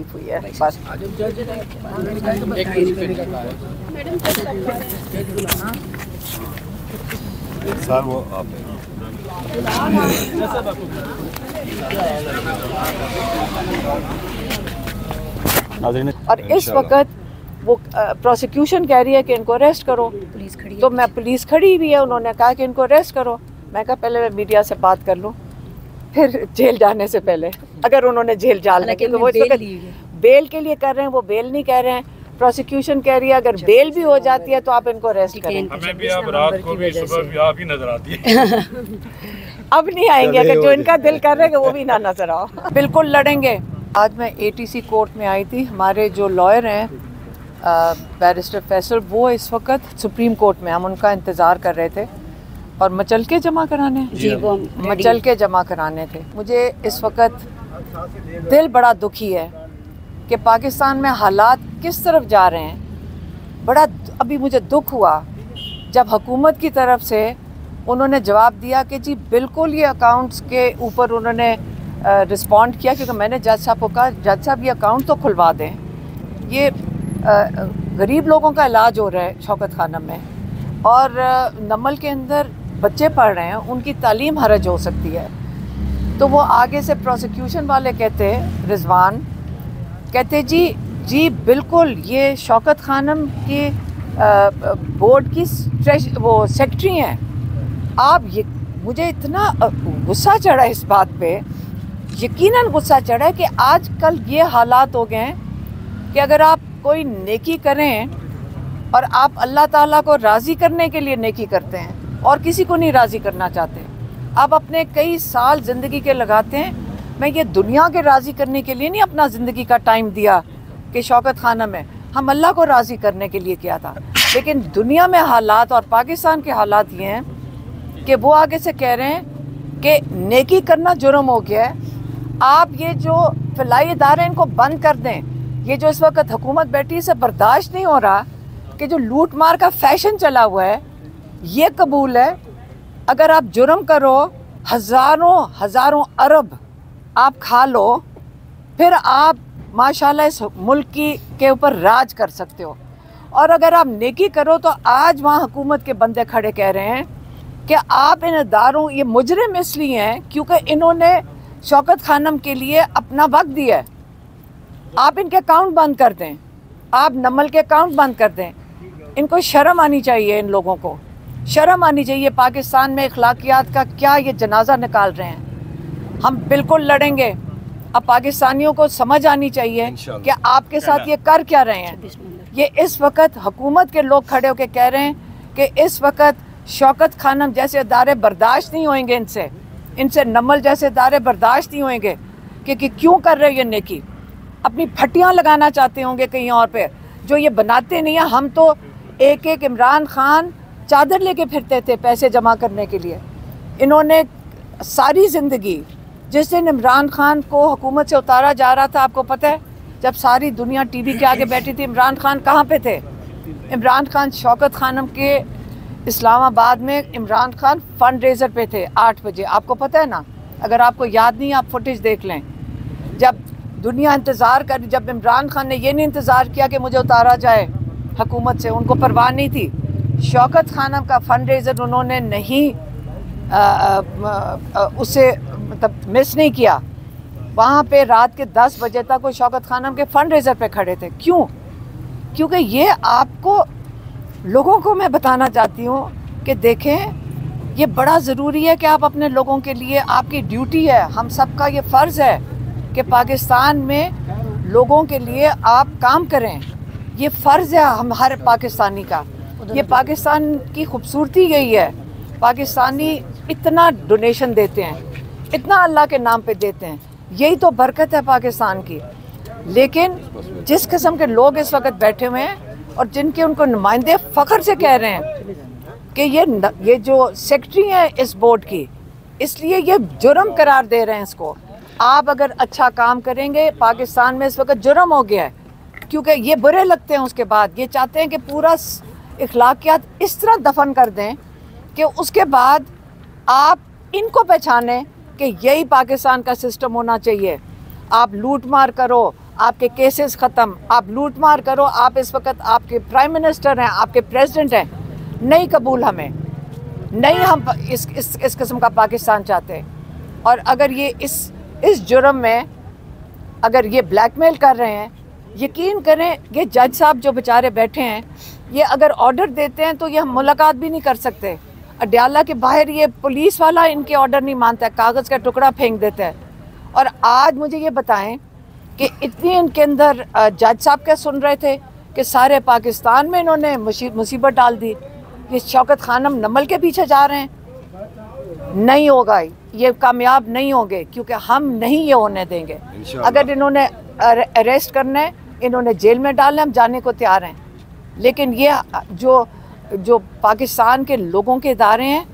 तकलीफ हुई है बस। सर वो आप और इस वक्त वो प्रोसिक्यूशन कह रही है कि इनको अरेस्ट करो, पुलिस खड़ी है, तो मैं पुलिस खड़ी भी है, उन्होंने कहा कि इनको अरेस्ट करो। मैं कहा पहले मैं मीडिया से बात कर लूँ, फिर जेल जाने से पहले अगर उन्होंने जेल डालने के तो वो इस वक्त बेल के लिए कर रहे हैं, वो बेल नहीं कह रहे हैं। प्रोसिक्यूशन कह रही है अगर बेल भी हो जाती है तो आप इनको अरेस्ट करें। हमें भी आप रात को भी सुबह भी आप ही नजर आती है। अब नहीं आएंगे, अगर जो इनका दिल कर रहे हैं वो भी ना नजर आओ। बिल्कुल लड़ेंगे। आज मैं ATC कोर्ट में आई थी, हमारे जो लॉयर हैं बैरिस्टर फैसल, वो इस वक्त सुप्रीम कोर्ट में, हम उनका इंतज़ार कर रहे थे और मचलके जमा कराने जी, वो मचलके जमा कराने थे। मुझे इस वक्त दिल बड़ा दुखी है कि पाकिस्तान में हालात किस तरफ जा रहे हैं। बड़ा अभी मुझे दुख हुआ जब हुकूमत की तरफ से उन्होंने जवाब दिया कि जी बिल्कुल ये अकाउंट्स के ऊपर उन्होंने रिस्पॉन्ड किया, क्योंकि मैंने जज साहब को कहा जज साहब ये अकाउंट तो खुलवा दें, ये गरीब लोगों का इलाज हो रहा है शौकत खानम में, और नमल के अंदर बच्चे पढ़ रहे हैं, उनकी तालीम हरज हो सकती है। तो वो आगे से प्रोसिक्यूशन वाले कहते, रिजवान कहते जी बिल्कुल ये शौकत खानम की बोर्ड की वो सेक्रेटरी हैं आप। ये मुझे इतना गुस्सा चढ़ा इस बात पे, यकीनन गुस्सा चढ़ा है कि आजकल ये हालात हो गए हैं कि अगर आप कोई नेकी करें और आप अल्लाह ताला को राज़ी करने के लिए नेकी करते हैं और किसी को नहीं राज़ी करना चाहते, आप अपने कई साल ज़िंदगी के लगाते हैं। मैं ये दुनिया के राज़ी करने के लिए नहीं अपना ज़िंदगी का टाइम दिया कि शौकत खानम में हम अल्लाह को राज़ी करने के लिए किया था, लेकिन दुनिया में हालात और पाकिस्तान के हालात ये हैं कि वो आगे से कह रहे हैं कि नेकी करना जुर्म हो गया है। आप ये जो फलाई इदारे इनको बंद कर दें। ये जो इस वक्त हुकूमत बैठी से बर्दाश्त नहीं हो रहा कि जो लूट मार का फैशन चला हुआ है ये कबूल है। अगर आप जुर्म करो हज़ारों अरब आप खा लो, फिर आप माशाल्लाह इस मुल्क के ऊपर राज कर सकते हो। और अगर आप नेकी करो तो आज वहाँ हुकूमत के बंदे खड़े कह रहे हैं कि आप इन इदारों, ये मुजरिम इसलिए हैं क्योंकि इन्होंने शौकत खानम के लिए अपना वक्त दिया है। आप इनके अकाउंट बंद कर दें, आप नमल के अकाउंट बंद कर दें। इनको शर्म आनी चाहिए, इन लोगों को शर्म आनी चाहिए। पाकिस्तान में अखलाकियात का क्या ये जनाजा निकाल रहे हैं। हम बिल्कुल लड़ेंगे। अब पाकिस्तानियों को समझ आनी चाहिए कि आपके साथ ये कर क्या रहे हैं। ये इस वक्त हुकूमत के लोग खड़े होकर कह रहे हैं कि इस वक्त शौकत खानम जैसे इदारे बर्दाश्त नहीं होंगे, इनसे नमल जैसे इदारे बर्दाश्त नहीं होंगे कि क्यों कर रहे हो ये नेकी। अपनी फटियाँ लगाना चाहते होंगे कहीं और पे, जो ये बनाते नहीं हैं। हम तो एक इमरान खान चादर लेके फिरते थे पैसे जमा करने के लिए। इन्होंने सारी ज़िंदगी, जिस दिन इमरान खान को हुकूमत से उतारा जा रहा था, आपको पता है जब सारी दुनिया TV के आगे बैठी थी, इमरान खान कहाँ पे थे? इमरान खान शौकत खानम के इस्लामाबाद में इमरान खान फंड रेजर पे थे 8 बजे। आपको पता है ना, अगर आपको याद नहीं आप फुटेज देख लें। जब दुनिया इंतज़ार कर, जब इमरान खान ने ये नहीं इंतज़ार किया कि मुझे उतारा जाए हुकूमत से, उनको परवाह नहीं थी। शौकत खानम का फंड रेजर उन्होंने नहीं उसे मतलब मिस नहीं किया। वहाँ पे रात के 10 बजे तक वो शौकत खानम के फंड रेजर पे खड़े थे। क्यों? क्योंकि ये आपको लोगों को मैं बताना चाहती हूँ कि देखें, ये बड़ा ज़रूरी है कि आप अपने लोगों के लिए, आपकी ड्यूटी है, हम सबका ये फ़र्ज़ है कि पाकिस्तान में लोगों के लिए आप काम करें। ये फ़र्ज़ है हम हर पाकिस्तानी का। ये पाकिस्तान की खूबसूरती यही है, पाकिस्तानी इतना डोनेशन देते हैं, इतना अल्लाह के नाम पे देते हैं, यही तो बरकत है पाकिस्तान की। लेकिन जिस किस्म के लोग इस वक्त बैठे हुए हैं और जिनके उनको नुमाइंदे फ़ख्र से कह रहे हैं कि ये जो सेक्रेटरी हैं इस बोर्ड की, इसलिए ये जुर्म करार दे रहे हैं इसको। आप अगर अच्छा काम करेंगे, पाकिस्तान में इस वक्त जुर्म हो गया है, क्योंकि ये बुरे लगते हैं। उसके बाद ये चाहते हैं कि पूरा इखलाकियात इस तरह दफन कर दें कि उसके बाद आप इनको पहचानें कि यही पाकिस्तान का सिस्टम होना चाहिए। आप लूट मार करो, आपके केसेस ख़त्म, आप लूट मार करो। आप इस वक्त आपके प्राइम मिनिस्टर हैं, आपके प्रेसिडेंट हैं, नहीं कबूल हमें, नहीं हम इस किस्म का पाकिस्तान चाहते। और अगर ये इस जुर्म में अगर ये ब्लैकमेल कर रहे हैं, यकीन करें ये जज साहब जो बेचारे बैठे हैं, ये अगर ऑर्डर देते हैं तो ये हम मुलाकात भी नहीं कर सकते। अडयाला के बाहर ये पुलिस वाला इनके ऑर्डर नहीं मानता है, कागज़ का टुकड़ा फेंक देता है। और आज मुझे ये बताएं कि इतनी इनके अंदर जज साहब क्या सुन रहे थे कि सारे पाकिस्तान में इन्होंने मुसीबत डाल दी। ये शौकत खानम नमल के पीछे जा रहे हैं, नहीं होगा, ये कामयाब नहीं होंगे, क्योंकि हम नहीं ये होने देंगे। अगर इन्होंने अरेस्ट करना है, इन्होंने जेल में डालना, हम जाने को तैयार हैं। लेकिन ये जो पाकिस्तान के लोगों के इदारे हैं,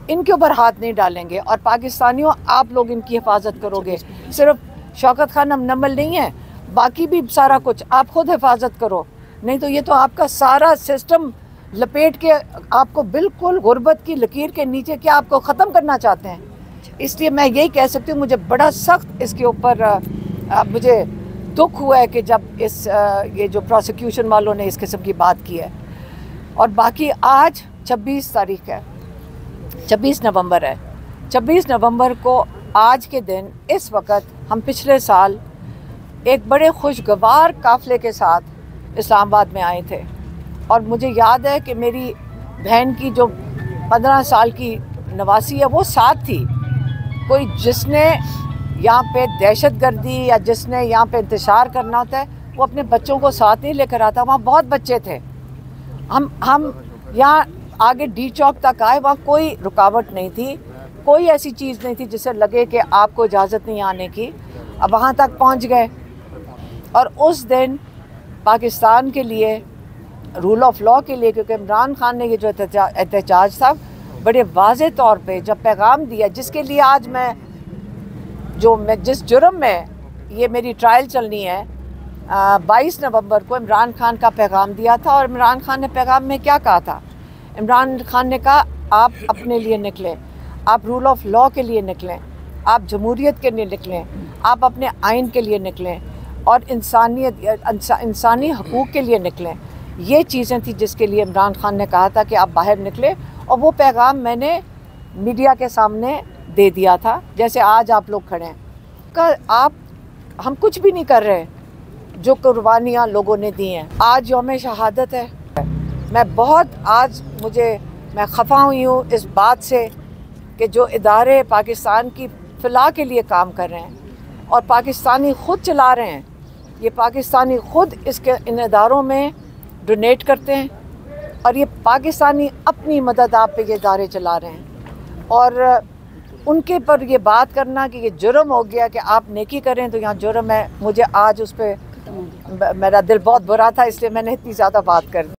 इनके ऊपर हाथ नहीं डालेंगे। और पाकिस्तानियों, आप लोग इनकी हिफाजत करोगे। सिर्फ शौकत खानम नमल नहीं है, बाकी भी सारा कुछ आप खुद हिफाजत करो, नहीं तो ये तो आपका सारा सिस्टम लपेट के आपको बिल्कुल गुर्बत की लकीर के नीचे क्या आपको ख़त्म करना चाहते हैं। इसलिए मैं यही कह सकती हूँ, मुझे बड़ा सख्त इसके ऊपर मुझे दुख हुआ है कि जब ये जो प्रोसिक्यूशन वालों ने इस किस्म की बात की है। और बाकी आज 26 तारीख है, 26 नवंबर है। 26 नवंबर को आज के दिन इस वक्त हम पिछले साल एक बड़े खुशगवार काफ़िले के साथ इस्लामाबाद में आए थे। और मुझे याद है कि मेरी बहन की जो 15 साल की नवासी है वो साथ थी। कोई जिसने यहाँ पे दहशतगर्दी या जिसने यहाँ पे इंतशार करना होता है, वो अपने बच्चों को साथ नहीं लेकर आता। वहाँ बहुत बच्चे थे। हम यहाँ आगे डी चौक तक आए, वहाँ कोई रुकावट नहीं थी, कोई ऐसी चीज़ नहीं थी जिससे लगे कि आपको इजाज़त नहीं आने की। अब वहाँ तक पहुँच गए। और उस दिन पाकिस्तान के लिए, रूल ऑफ लॉ के लिए, क्योंकि इमरान खान ने ये जो एहतजाज था बड़े वाज़े तौर पे जब पैगाम दिया, जिसके लिए आज मैं जिस जुर्म में ये मेरी ट्रायल चलनी है, 22 नवंबर को इमरान खान का पैगाम दिया था। और इमरान खान ने पैगाम में क्या कहा था? इमरान खान ने कहा आप अपने लिए निकलें, आप रूल ऑफ लॉ के लिए निकलें, आप जमहूरियत के लिए निकलें, आप अपने आइन के लिए निकलें और इंसानी हकूक़ के लिए निकलें। ये चीज़ें थी जिसके लिए इमरान खान ने कहा था कि आप बाहर निकलें। और वो पैगाम मैंने मीडिया के सामने दे दिया था, जैसे आज आप लोग खड़े हैं। हम कुछ भी नहीं कर रहे, जो कुर्बानियाँ लोगों ने दी हैं। आज यौम शहादत है। मैं खफा हुई हूँ इस बात से कि जो इदारे पाकिस्तान की फ़लाह के लिए काम कर रहे हैं और पाकिस्तानी ख़ुद चला रहे हैं, ये पाकिस्तानी ख़ुद इन इदारों में डोनेट करते हैं और ये पाकिस्तानी अपनी मदद आप पे ये इदारे चला रहे हैं। और उनके पर ये बात करना कि ये जुर्म हो गया कि आप नेकी करें तो यहाँ जुर्म है, मुझे आज उस पर मेरा दिल बहुत बुरा था, इसलिए मैंने इतनी ज़्यादा बात कर दी।